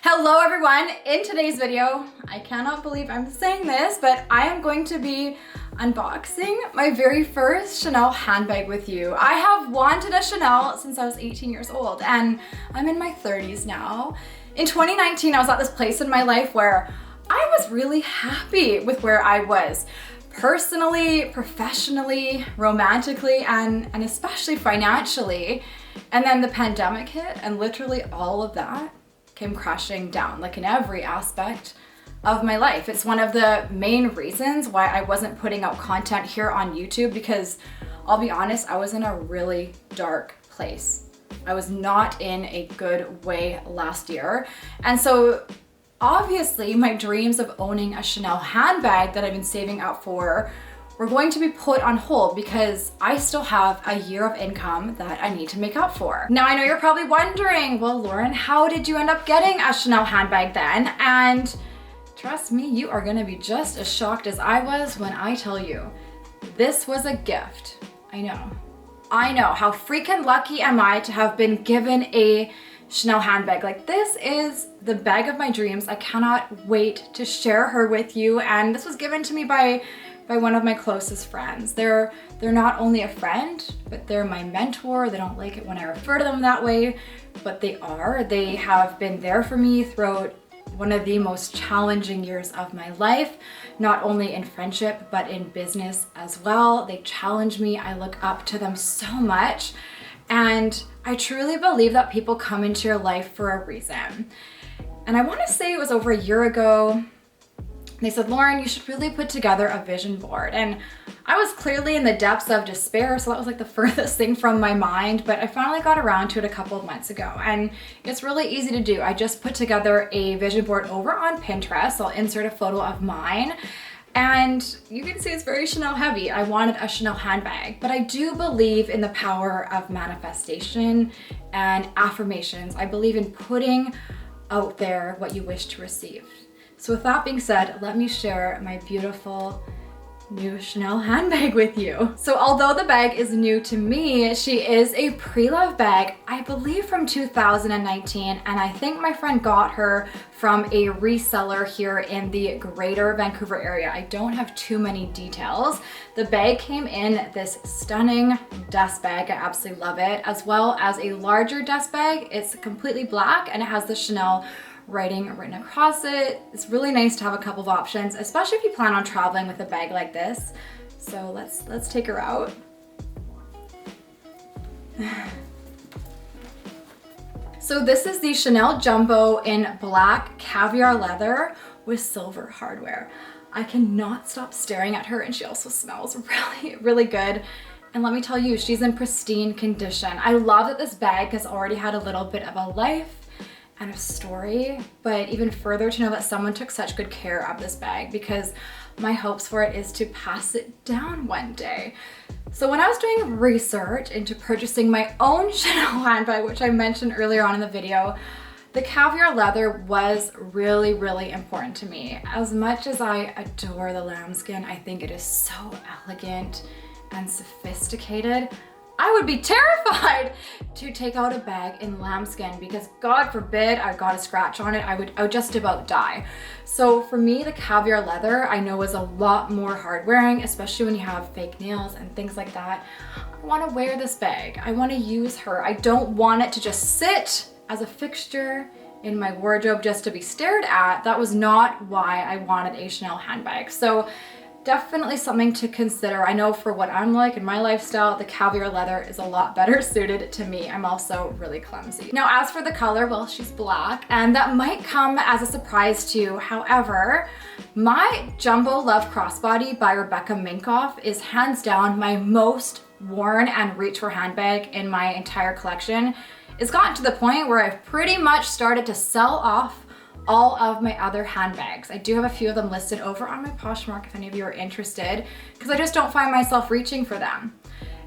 Hello everyone, in today's video, I cannot believe I'm saying this, but I am going to be unboxing my very first Chanel handbag with you. I have wanted a Chanel since I was 18 years old and I'm in my 30s now. In 2019, I was at this place in my life where I was really happy with where I was. Personally, professionally, romantically, and especially financially. And then the pandemic hit and literally all of that came crashing down, like in every aspect of my life. It's one of the main reasons why I wasn't putting out content here on YouTube, because I'll be honest, I was in a really dark place. I was not in a good way last year. And so obviously my dreams of owning a Chanel handbag that I've been saving up for were going to be put on hold because I still have a year of income that I need to make up for. Now I know you're probably wondering, well, Lauren, how did you end up getting a Chanel handbag then? And trust me, you are gonna be just as shocked as I was when I tell you, this was a gift. I know, how freaking lucky am I to have been given a Chanel handbag. Like, this is the bag of my dreams. I cannot wait to share her with you. And this was given to me by one of my closest friends. They're not only a friend, but they're my mentor. They don't like it when I refer to them that way, but they are. They have been there for me throughout one of the most challenging years of my life, not only in friendship, but in business as well. They challenge me. I look up to them so much. And I truly believe that people come into your life for a reason. And I want to say it was over a year ago. They said, Lauren, you should really put together a vision board. And I was clearly in the depths of despair, so that was like the furthest thing from my mind, but I finally got around to it a couple of months ago. And it's really easy to do. I just put together a vision board over on Pinterest. I'll insert a photo of mine. And you can see it's very Chanel heavy. I wanted a Chanel handbag, but I do believe in the power of manifestation and affirmations. I believe in putting out there what you wish to receive. So with that being said, let me share my beautiful new Chanel handbag with you. So although the bag is new to me, she is a pre-loved bag, I believe from 2019, and I think my friend got her from a reseller here in the greater Vancouver area. I don't have too many details. The bag came in this stunning dust bag. I absolutely love it, as well as a larger dust bag. It's completely black and it has the Chanel writing written across it. It's really nice to have a couple of options, especially if you plan on traveling with a bag like this. So let's take her out. So this is the Chanel Jumbo in black caviar leather with silver hardware. I cannot stop staring at her, and she also smells really, really good. And let me tell you, she's in pristine condition. I love that this bag has already had a little bit of a life and a story, but even further to know that someone took such good care of this bag, because my hopes for it is to pass it down one day. So when I was doing research into purchasing my own Chanel handbag, which I mentioned earlier on in the video, the caviar leather was really, really important to me. As much as I adore the lambskin, I think it is so elegant and sophisticated. I would be terrified to take out a bag in lambskin, because God forbid I got a scratch on it, I would just about die. So for me, the caviar leather I know is a lot more hard wearing, especially when you have fake nails and things like that. I want to wear this bag. I want to use her. I don't want it to just sit as a fixture in my wardrobe just to be stared at. That was not why I wanted a Chanel handbag. So definitely something to consider. I know for what I'm like in my lifestyle, the caviar leather is a lot better suited to me. I'm also really clumsy. Now, as for the color, well, she's black, and that might come as a surprise to you. However, my Jumbo Love Crossbody by Rebecca Minkoff is hands down my most worn and reach for handbag in my entire collection. It's gotten to the point where I've pretty much started to sell off all of my other handbags. I do have a few of them listed over on my Poshmark if any of you are interested, because I just don't find myself reaching for them.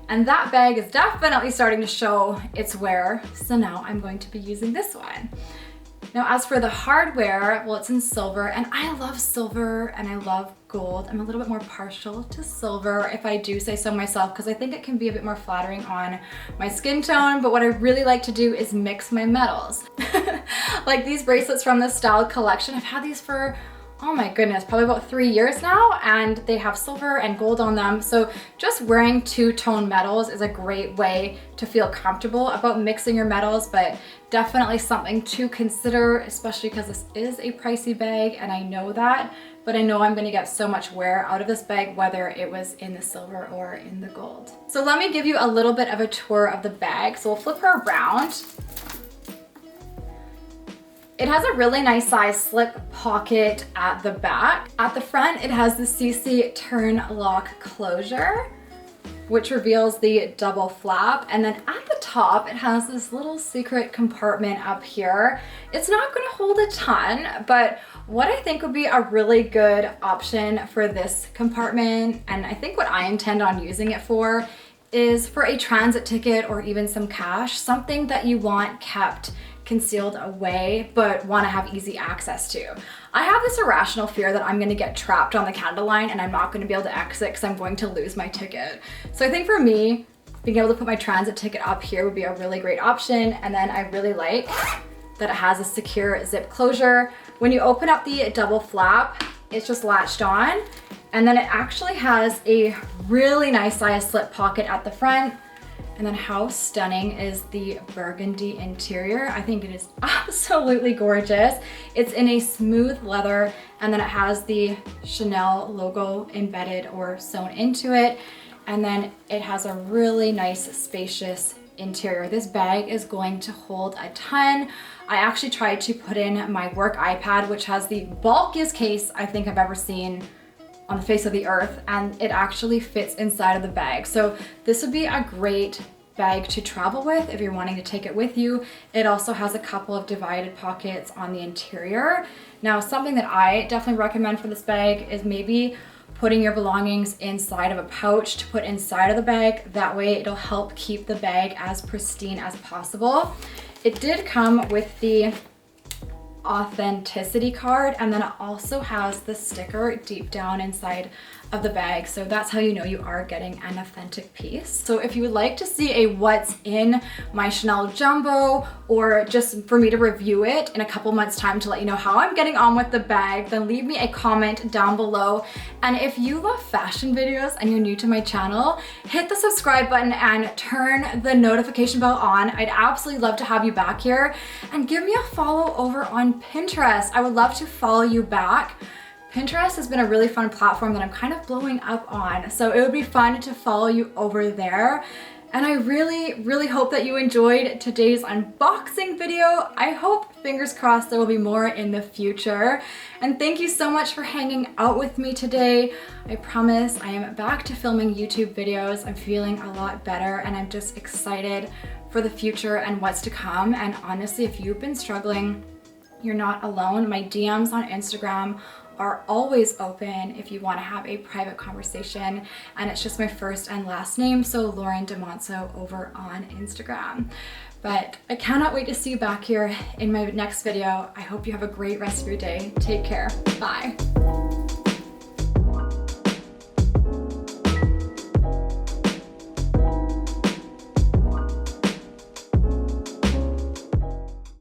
And that bag is definitely starting to show its wear, so now I'm going to be using this one. Now, as for the hardware, well, it's in silver, and I love silver and I love gold. I'm a little bit more partial to silver, if I do say so myself, because I think it can be a bit more flattering on my skin tone, but what I really like to do is mix my metals. Like these bracelets from the Style collection, I've had these for, oh my goodness, probably about 3 years now, and they have silver and gold on them. So just wearing two-tone metals is a great way to feel comfortable about mixing your metals, but definitely something to consider, especially because this is a pricey bag, and I know that, but I know I'm gonna get so much wear out of this bag, whether it was in the silver or in the gold. So let me give you a little bit of a tour of the bag. So we'll flip her around. It has a really nice size slip pocket at the back. At the front, it has the CC turn lock closure, which reveals the double flap. And then at the top, it has this little secret compartment up here. It's not gonna hold a ton, but what I think would be a really good option for this compartment, and I think what I intend on using it for, is for a transit ticket or even some cash, something that you want kept concealed away but want to have easy access to. I have this irrational fear that I'm going to get trapped on the Canada line and I'm not going to be able to exit because I'm going to lose my ticket. So I think for me, being able to put my transit ticket up here would be a really great option. And then I really like that it has a secure zip closure. When you open up the double flap, it's just latched on, and then it actually has a really nice size slip pocket at the front. And then how stunning is the burgundy interior? I think it is absolutely gorgeous. It's in a smooth leather, and then it has the Chanel logo embedded or sewn into it. And then it has a really nice spacious interior. This bag is going to hold a ton. I actually tried to put in my work iPad, which has the bulkiest case I think I've ever seen on the face of the earth, and it actually fits inside of the bag. So this would be a great bag to travel with if you're wanting to take it with you. It also has a couple of divided pockets on the interior. Now, something that I definitely recommend for this bag is maybe putting your belongings inside of a pouch to put inside of the bag. That way it'll help keep the bag as pristine as possible. It did come with the authenticity card, and then it also has the sticker deep down inside of the bag, so that's how you know you are getting an authentic piece. So if you would like to see a what's in my Chanel Jumbo, or just for me to review it in a couple months time to let you know how I'm getting on with the bag, then leave me a comment down below. And if you love fashion videos and you're new to my channel, hit the subscribe button and turn the notification bell on. I'd absolutely love to have you back here, and give me a follow over on Pinterest. I would love to follow you back. Pinterest has been a really fun platform that I'm kind of blowing up on, so it would be fun to follow you over there. And I really hope that you enjoyed today's unboxing video. I hope, fingers crossed, there will be more in the future. And thank you so much for hanging out with me today. I promise I am back to filming YouTube videos. I'm feeling a lot better, and I'm just excited for the future and what's to come. And honestly, if you've been struggling, you're not alone. My DMs on Instagram are always open if you want to have a private conversation, and it's just my first and last name, so Lauren Demonso over on Instagram. But I cannot wait to see you back here in my next video. I hope you have a great rest of your day. Take care. Bye.